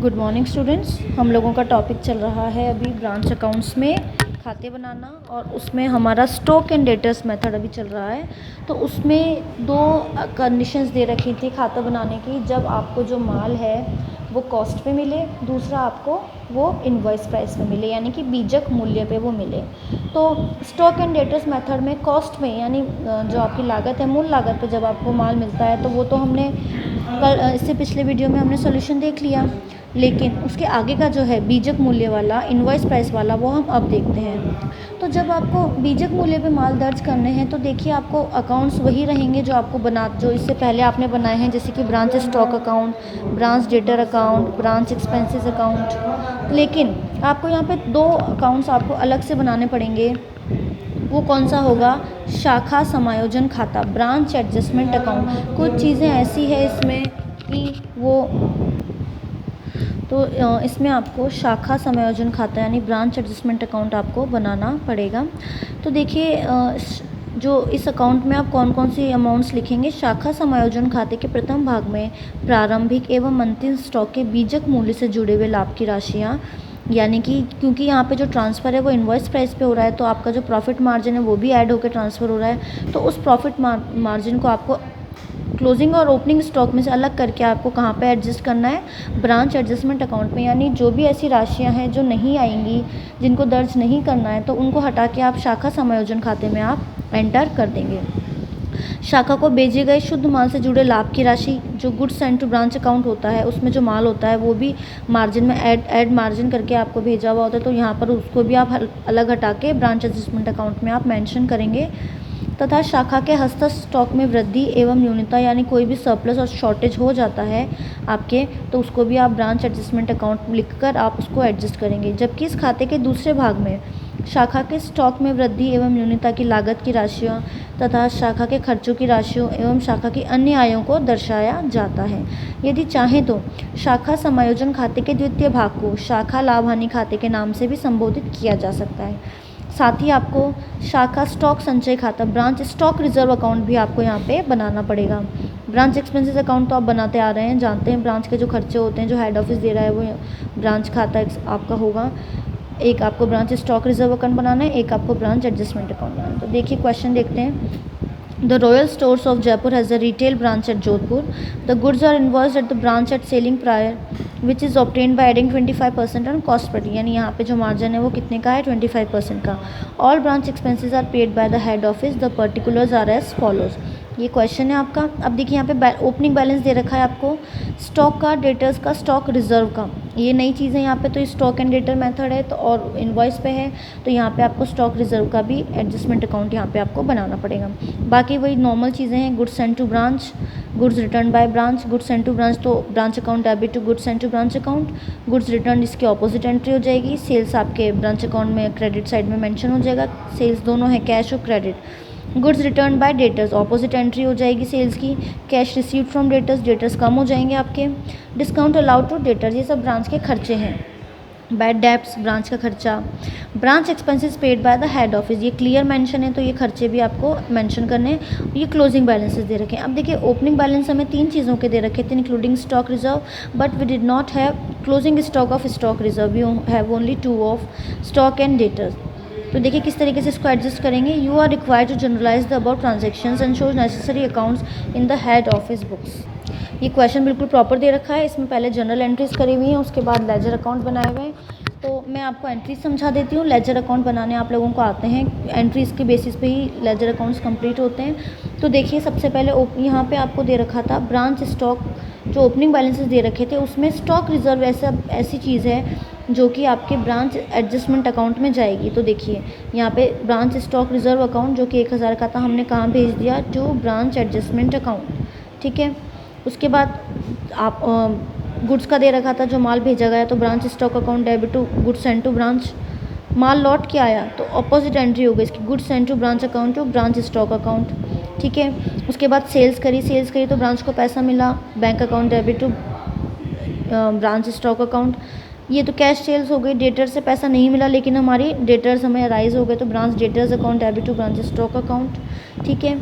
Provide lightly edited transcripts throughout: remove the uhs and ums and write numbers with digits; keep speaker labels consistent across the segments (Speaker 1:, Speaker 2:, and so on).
Speaker 1: Good morning students. हम लोगों का टॉपिक चल रहा है अभी ब्रांच अकाउंट्स में खाते बनाना, और उसमें हमारा स्टॉक एंड डेटर्स मेथड अभी चल रहा है। तो उसमें दो कंडीशंस दे रखी थी खाता बनाने की। जब आपको जो माल है वो कॉस्ट पे मिले, दूसरा आपको वो इनवॉइस प्राइस पे मिले, यानी कि बीजक मूल्य पे वो मिले। तो स्टॉक एंड डेटर्स मेथड में कॉस्ट में, यानी जो आपकी लागत है, मूल लागत पे जब आपको माल मिलता है, तो वो तो हमने कल इससे पिछले वीडियो में हमने सॉल्यूशन देख लिया। लेकिन उसके आगे का जो है बीजक मूल्य वाला, इनवॉइस प्राइस वाला, वो हम अब देखते हैं। तो जब आपको बीजक मूल्य पे माल दर्ज करने हैं तो देखिए आपको अकाउंट्स वही रहेंगे जो इससे पहले आपने बनाए हैं, जैसे कि branch stock account, branch debtor account, branch expenses account. लेकिन आपको यहाँ पे दो अकाउंट्स आपको अलग से बनाने पड़ेंगे। वो कौन सा होगा? शाखा समायोजन खाता, ब्रांच एडजस्टमेंट अकाउंट। कुछ चीज़ें ऐसी है इसमें कि इसमें आपको शाखा समायोजन खाता यानी ब्रांच एडजस्टमेंट अकाउंट आपको बनाना पड़ेगा। तो देखिए जो इस अकाउंट में आप कौन कौन सी अमाउंट्स लिखेंगे। शाखा समायोजन खाते के प्रथम भाग में प्रारंभिक एवं अंतिम स्टॉक के बीजक मूल्य से जुड़े हुए लाभ की राशियाँ, यानी कि क्योंकि यहाँ पे जो ट्रांसफ़र है वो इनवॉइस प्राइस पे हो रहा है, तो आपका जो प्रॉफिट मार्जिन है वो भी ऐड होकर ट्रांसफ़र हो रहा है। तो उस प्रॉफिट मार्जिन को आपको क्लोजिंग और ओपनिंग स्टॉक में से अलग करके आपको कहाँ पे एडजस्ट करना है? ब्रांच एडजस्टमेंट अकाउंट में। यानी जो भी ऐसी राशियाँ हैं जो नहीं आएंगी, जिनको दर्ज नहीं करना है, तो उनको हटा के आप शाखा समायोजन खाते में आप एंटर कर देंगे। शाखा को भेजे गए शुद्ध माल से जुड़े लाभ की राशि, जो goods send to branch account होता है, उसमें जो माल होता है वो भी मार्जिन में ऐड मार्जिन करके आपको भेजा हुआ होता है, तो यहाँ पर उसको भी आप अलग हटा के ब्रांच एडजस्टमेंट अकाउंट में आप मेंशन करेंगे। तथा शाखा के हस्तस्थ स्टॉक में वृद्धि एवं न्यूनता, यानी कोई भी सरप्लस और शॉर्टेज हो जाता है आपके, तो उसको भी आप ब्रांच एडजस्टमेंट अकाउंट लिखकर आप उसको एडजस्ट करेंगे। जबकि इस खाते के दूसरे भाग में शाखा के स्टॉक में वृद्धि एवं न्यूनता की लागत की राशियों तथा शाखा के खर्चों की राशियों एवं शाखा की अन्य आयों को दर्शाया जाता है। यदि चाहें तो शाखा समायोजन खाते के द्वितीय भाग को शाखा लाभ हानि खाते के नाम से भी संबोधित किया जा सकता है। साथ ही आपको शाखा स्टॉक संचय खाता, ब्रांच स्टॉक रिजर्व अकाउंट भी आपको यहाँ पे बनाना पड़ेगा। ब्रांच एक्सपेंसेस अकाउंट तो आप बनाते आ रहे हैं, जानते हैं ब्रांच के जो खर्चे होते हैं, जो हेड ऑफिस दे रहा है वो ब्रांच खाता आपका होगा। एक आपको ब्रांच स्टॉक रिजर्व अकाउंट बनाना है, एक आपको ब्रांच एडजस्टमेंट अकाउंट बनाना है। तो देखिए क्वेश्चन देखते हैं। The Royal Stores of Jaipur has a retail branch at Jodhpur. The goods are invoiced at the branch at selling prior, which is obtained by adding 25% on cost per, यानी यहाँ पे जो margin है वो कितने का है? 25% का। All branch expenses are paid by the head office. The particulars are as follows. ये क्वेश्चन है आपका। अब देखिए यहाँ पे ओपनिंग बैलेंस दे रखा है आपको स्टॉक का, डेटर्स का, स्टॉक रिजर्व का। ये नई चीज़ है यहाँ पे। तो स्टॉक एंड डेटर मेथड है तो और इनवॉइस पे है, तो यहाँ पे आपको स्टॉक रिजर्व का भी एडजस्टमेंट अकाउंट यहाँ पे आपको बनाना पड़ेगा। बाकी वही नॉर्मल चीज़ें हैं। Goods send to branch, goods return by branch, goods send to branch तो branch account debit to goods send to branch account, goods return इसकी ऑपोजिट एंट्री हो जाएगी। सेल्स आपके ब्रांच अकाउंट में क्रेडिट साइड में mention हो जाएगा। Sales दोनों है, कैश और credit. Goods return by debtors opposite entry हो जाएगी सेल्स की। Cash received from debtors, debtors कम हो जाएंगे आपके। डिस्काउंट अलाउड टू डेटर्स, ये सब ब्रांच के खर्चे हैं। बैड डेब्ट्स ब्रांच का खर्चा। Branch expenses paid by the head office, ये क्लियर मेंशन है, तो ये खर्चे भी आपको मेंशन करने हैं। ये क्लोजिंग बैलेंसेस दे रखे हैं। अब देखिए ओपनिंग बैलेंस हमें 3 चीज़ों के दे रखे थे, including stock reserve, but we did not have closing stock of stock reserve, we have only 2 of stock and debtors. तो देखिए किस तरीके से इसको एडजस्ट करेंगे। You are required to journalise the about transactions and show necessary accounts in the head office books. ये question बिल्कुल proper दे रखा है। इसमें पहले जनरल एंट्रीज करी हुई हैं, उसके बाद लेजर अकाउंट बनाए हुए हैं। तो मैं आपको एंट्रीज समझा देती हूँ। लेजर अकाउंट बनाने आप लोगों को आते हैं, एंट्रीज के बेसिस पे ही लेजर अकाउंट्स कंप्लीट होते हैं। तो देखिए सबसे पहले यहाँ पे आपको दे रखा था ब्रांच स्टॉक, जो ओपनिंग बैलेंसेस दे रखे थे उसमें स्टॉक रिजर्व ऐसी चीज़ है जो कि आपके ब्रांच एडजस्टमेंट अकाउंट में जाएगी। तो देखिए यहाँ पे ब्रांच स्टॉक रिजर्व अकाउंट जो कि 1000 का था, हमने कहाँ भेज दिया? टू ब्रांच एडजस्टमेंट अकाउंट, ठीक है। उसके बाद आप गुड्स का दे रखा था, जो माल भेजा गया, तो branch stock account debit to goods send to branch. माल लौट के आया तो अपोजिट एंट्री हो गई इसकी, goods send to branch account to branch stock account, ठीक है। उसके बाद सेल्स करी तो ब्रांच को पैसा मिला, bank account debit to branch stock account. ये तो कैश सेल्स हो गई। डेटर से पैसा नहीं मिला लेकिन हमारी डेटर्स हमें राइज हो गए, तो branch debtors account debit to branch stock account, ठीक है।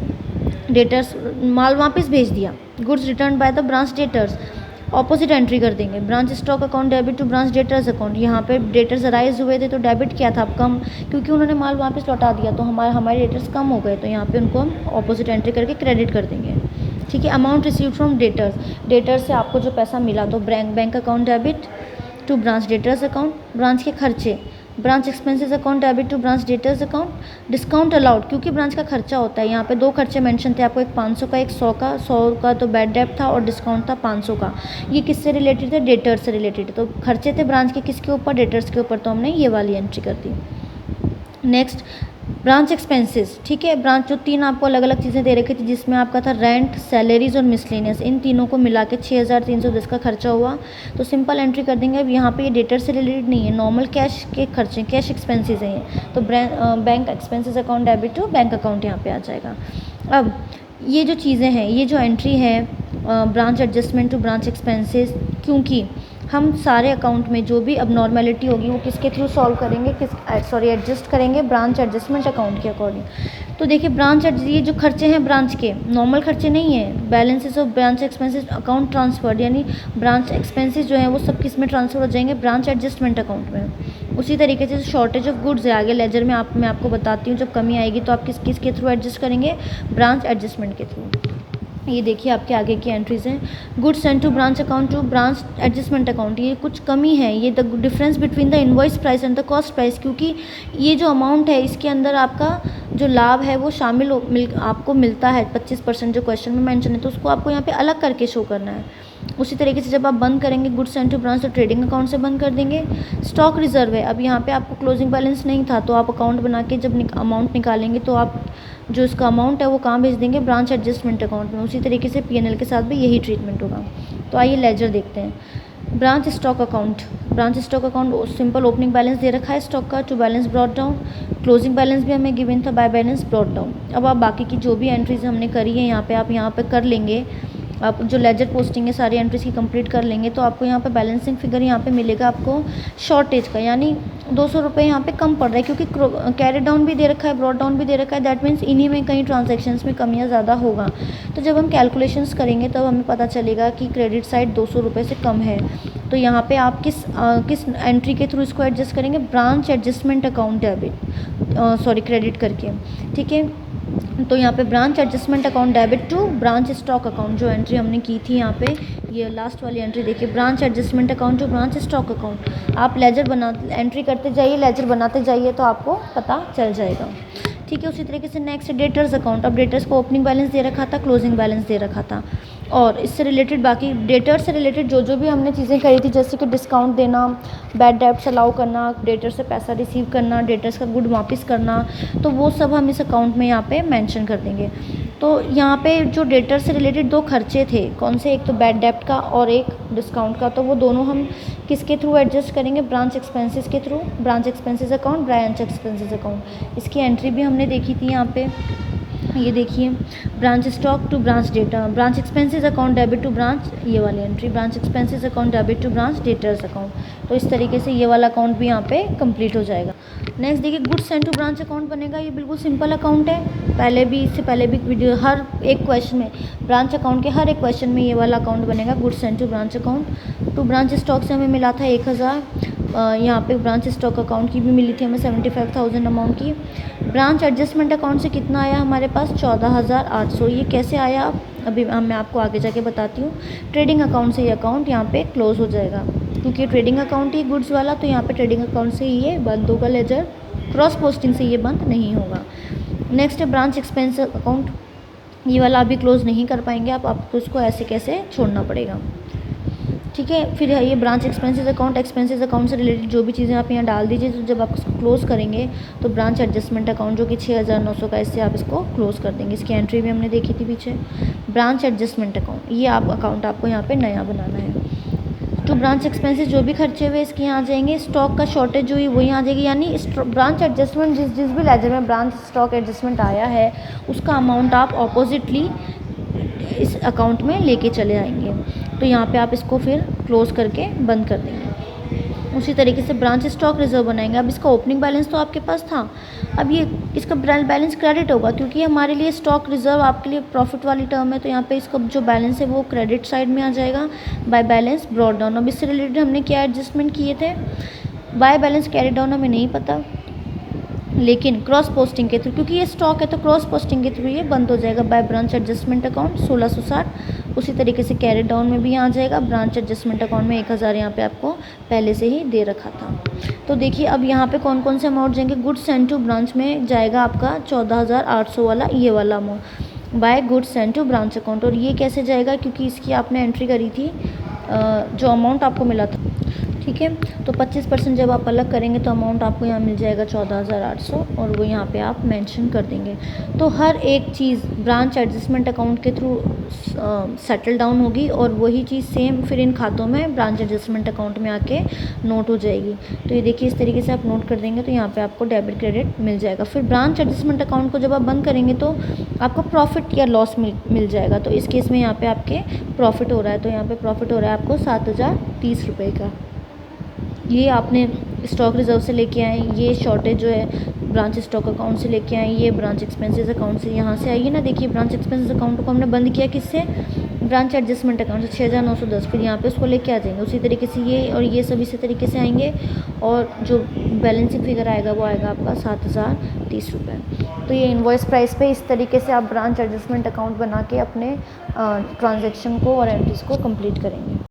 Speaker 1: डेटर्स माल वापस भेज दिया, goods return by the branch debtors. Opposite entry कर देंगे। Branch stock account debit to branch debtors account, यहाँ पे डेटर्स अराइज हुए थे तो डेबिट क्या था, अब कम, क्योंकि उन्होंने माल वापस लौटा दिया तो हमारे डेटर्स कम हो गए, तो यहाँ पे उनको हम ऑपोजिट एंट्री करके क्रेडिट कर देंगे। ठीक है। Amount receive from debtors, debtors से आपको जो पैसा मिला तो bank account debit to branch debtors account. Branch के खर्चे, branch expenses account debit to branch debtors account. Discount allowed, क्योंकि ब्रांच का खर्चा होता है, यहाँ पे 2 खर्चे मेंशन थे आपको, एक 500 का, एक 100 का। 100 का तो बैड डेब्ट था और डिस्काउंट था 500 का। ये किससे रिलेटेड थे, डेटर्स से रिलेटेड। तो खर्चे थे ब्रांच के किसके ऊपर, डेटर्स के ऊपर, तो हमने ये वाली एंट्री कर दी। Next branch expenses. ठीक है। ब्रांच जो 3 आपको अलग अलग चीज़ें दे रखी थी, जिसमें आपका था रेंट, सैलरीज और मिसलेनियस, इन तीनों को मिला के 6310 का खर्चा हुआ, तो सिंपल एंट्री कर देंगे। अब यहाँ पे ये डेटर से रिलेटेड नहीं है, नॉर्मल कैश के खर्चे, कैश एक्सपेंसेस हैं ये, तो bank expenses account debit to bank account यहाँ पे आ जाएगा। अब ये जो चीज़ें हैं, ये जो एंट्री है branch adjustment to branch expenses, क्योंकि हम सारे अकाउंट में जो भी अबनॉर्मेलिटी होगी वो किसके थ्रू सॉल्व करेंगे, एडजस्ट करेंगे ब्रांच एडजस्टमेंट अकाउंट के अकॉर्डिंग। तो देखिए ये जो खर्चे हैं ब्रांच के, नॉर्मल खर्चे नहीं है, balances of branch expenses account transferred, यानी ब्रांच एक्सपेंसेस जो हैं वो सब किस में ट्रांसफर हो जाएंगे, ब्रांच एडजस्टमेंट अकाउंट में। उसी तरीके से शॉर्टेज ऑफ गुड्स है, आगे लेजर में मैं आपको बताती हूँ, जब कमी आएगी तो आप किसके थ्रू एडजस्ट करेंगे, ब्रांच एडजस्टमेंट के थ्रू। ये देखिए आपके आगे की एंट्रीज हैं। Goods send to branch account to branch adjustment account, ये कुछ कमी है, ये the difference between the invoice price and the cost price, क्योंकि ये जो अमाउंट है इसके अंदर आपका जो लाभ है वो आपको मिलता है 25% जो क्वेश्चन में मेंशन है, तो उसको आपको यहाँ पे अलग करके शो करना है। उसी तरीके से जब आप बंद करेंगे गुड्स सेंड टू ब्रांच तो ट्रेडिंग अकाउंट से बंद कर देंगे। स्टॉक रिजर्व है, अब यहाँ पे आपको क्लोजिंग बैलेंस नहीं था तो आप अकाउंट बना के जब अमाउंट निकालेंगे तो आप जो इसका अमाउंट है वो कहाँ भेज देंगे, ब्रांच एडजस्टमेंट अकाउंट में। उसी तरीके से पीएनएल के साथ भी यही ट्रीटमेंट होगा। तो आइए लेजर देखते हैं। Branch stock account, branch stock account simple opening balance दे रखा है स्टॉक का, to balance brought down, closing balance भी हमें गिवन था, बाय बैलेंस ब्रॉट डाउन। अब आप बाकी की जो भी एंट्रीज हमने करी है यहाँ पे आप यहाँ पे कर लेंगे, आप जो लेजर पोस्टिंग है सारी एंट्रीज की कंप्लीट कर लेंगे तो आपको यहाँ पे बैलेंसिंग फिगर यहाँ पे मिलेगा आपको शॉर्टेज का, यानी 200 रुपये यहाँ पे कम पड़ रहा है, क्योंकि कैरी डाउन भी दे रखा है, ब्रॉट डाउन भी दे रखा है, दैट मीन्स इन्हीं में कहीं ट्रांजैक्शंस में कमियाँ ज़्यादा होगा। तो जब हम कैलकुलेशंस करेंगे तब हमें पता चलेगा कि क्रेडिट साइड 200 रुपये से कम है। तो यहाँ पे आप किस एंट्री के थ्रू इसको एडजस्ट करेंगे, branch adjustment account debit credit करके। ठीक है। तो यहाँ पे branch adjustment account debit to branch stock account, जो एंट्री हमने की थी यहाँ पे, ये लास्ट वाली एंट्री देखिए, branch adjustment account to branch stock account. आप एंट्री करते जाइए, लेजर बनाते जाइए तो आपको पता चल जाएगा। ठीक है। उसी तरीके से नेक्स्ट डेटर्स अकाउंट, अब डेटर्स को ओपनिंग बैलेंस दे रखा था, क्लोजिंग बैलेंस दे रखा था, और इससे रिलेटेड बाकी डेटर्स से रिलेटेड जो भी हमने चीज़ें करी थी, जैसे कि डिस्काउंट देना, बैड डेब्ट्स अलाउ करना, डेटर्स से पैसा रिसीव करना, डेटर्स का गुड वापस करना, तो वो सब हम इस अकाउंट में यहाँ पे मेंशन कर देंगे। तो यहाँ पे जो डेटर से रिलेटेड 2 खर्चे थे, कौन से, एक तो बैड डेब्ट का और एक डिस्काउंट का, तो वो दोनों हम किसके थ्रू एडजस्ट करेंगे, ब्रांच एक्सपेंसेस के through, branch expenses account, branch expenses account. इसकी एंट्री भी हमने देखी थी यहाँ पे, ये देखिए, branch stock to branch data, branch expenses account debit to branch, ये वाली entry, branch expenses account debit to branch debtors account. तो इस तरीके से ये वाला अकाउंट भी यहाँ पे कंप्लीट हो जाएगा। नेक्स्ट देखिए, goods send to branch account बनेगा, ये बिल्कुल सिंपल अकाउंट है, इससे पहले भी वीडियो, हर एक क्वेश्चन में ब्रांच अकाउंट के हर एक क्वेश्चन में ये वाला अकाउंट बनेगा, goods send to branch account. To branch stock से हमें मिला था 1000, यहाँ पे ब्रांच स्टॉक अकाउंट की भी मिली थी हमें 75,000 अमाउंट की। ब्रांच एडजस्टमेंट अकाउंट से कितना आया हमारे पास, 14,800। ये कैसे आया अभी मैं आपको आगे जाके बताती हूँ। ट्रेडिंग अकाउंट से ये अकाउंट यहाँ पे क्लोज हो जाएगा, क्योंकि ट्रेडिंग अकाउंट ही गुड्स वाला, तो यहाँ पे ट्रेडिंग अकाउंट से ये बंद होगा लेजर, क्रॉस पोस्टिंग से ये बंद नहीं होगा। नेक्स्ट है ब्रांच एक्सपेंस अकाउंट, ये वाला अभी क्लोज नहीं कर पाएंगे आपको इसको ऐसे कैसे छोड़ना पड़ेगा। ठीक है। फिर है ये ब्रांच एक्सपेंसेस अकाउंट से रिलेटेड जो भी चीज़ें आप यहाँ डाल दीजिए, तो जब आप इसको क्लोज करेंगे तो ब्रांच एडजस्टमेंट अकाउंट जो कि 6,900 का, इससे आप इसको क्लोज कर देंगे। इसकी एंट्री भी हमने देखी थी पीछे। ब्रांच एडजस्टमेंट अकाउंट, ये अकाउंट आपको यहाँ पे नया बनाना है। तो ब्रांच एक्सपेंसेस जो भी खर्चे हुए इसके यहाँ आ जाएंगे, स्टॉक का शॉर्टेज जो हुई वो यहाँ आ जाएगी, यानी ब्रांच एडजस्टमेंट जिस भी लेजर में ब्रांच स्टॉक एडजस्टमेंट आया है उसका अमाउंट आप ऑपोजिटली इस अकाउंट में लेके चले आएंगे। तो यहाँ पे आप इसको फिर क्लोज करके बंद कर देंगे। उसी तरीके से ब्रांच स्टॉक रिजर्व बनाएंगे। अब इसका ओपनिंग बैलेंस तो आपके पास था, अब ये इसका बैलेंस क्रेडिट होगा, क्योंकि हमारे लिए स्टॉक रिजर्व आपके लिए प्रॉफिट वाली टर्म है, तो यहाँ पे इसका जो बैलेंस है वो क्रेडिट साइड में आ जाएगा बाय बैलेंस ब्रॉट डाउन। अब इससे रिलेटेड हमने क्या एडजस्टमेंट किए थे, बाय बैलेंस कैरी डाउन हमें नहीं पता, लेकिन क्रॉस पोस्टिंग के थ्रू, क्योंकि ये स्टॉक है तो क्रॉस पोस्टिंग के थ्रू ये बंद हो जाएगा बाय ब्रांच एडजस्टमेंट अकाउंट 1660। उसी तरीके से कैरी डाउन में भी आ जाएगा, ब्रांच एडजस्टमेंट अकाउंट में 1000 यहाँ पे आपको पहले से ही दे रखा था। तो देखिए अब यहाँ पे कौन कौन से अमाउंट जाएंगे, गुड्स सेंड टू ब्रांच में जाएगा आपका 14800 वाला, ये वाला amount by goods send to branch account. और ये कैसे जाएगा, क्योंकि इसकी आपने एंट्री करी थी जो अमाउंट आपको मिला था, ठीक है। तो 25% जब आप अलग करेंगे तो अमाउंट आपको यहाँ मिल जाएगा 14800, और वो यहाँ पे आप मेंशन कर देंगे। तो हर एक चीज़ ब्रांच एडजस्टमेंट अकाउंट के थ्रू सेटल डाउन होगी, और वही चीज़ सेम फिर इन खातों में ब्रांच एडजस्टमेंट अकाउंट में आके नोट हो जाएगी। तो ये देखिए इस तरीके से आप नोट कर देंगे तो यहाँ पे आपको डेबिट क्रेडिट मिल जाएगा। फिर ब्रांच एडजस्टमेंट अकाउंट को जब आप बंद करेंगे तो आपको प्रॉफिट या लॉस मिल जाएगा। तो इस केस में यहाँ पे आपके प्रॉफिट हो रहा है, तो यहाँ पे प्रॉफिट हो रहा है आपको 7030 रुपये का। ये आपने स्टॉक रिजर्व से लेके आए, ये शॉर्टेज जो है ब्रांच स्टॉक अकाउंट से लेके आए, ये ब्रांच एक्सपेंसेस अकाउंट से यहाँ से आइए ना। देखिए ब्रांच एक्सपेंसेस अकाउंट को हमने बंद किया किससे, ब्रांच एडजस्टमेंट अकाउंट से 6910, फिर यहाँ पे उसको लेके आ जाएंगे। उसी तरीके से ये और ये सब इसी तरीके से आएंगे, और जो बैलेंसिंग फिगर आएगा वो आएगा आपका 7030 रुपये। तो ये इनवॉइस प्राइस पे इस तरीके से आप ब्रांच एडजस्टमेंट अकाउंट बना के अपने ट्रांजेक्शन को और एंट्रीज़ को कंप्लीट करेंगे।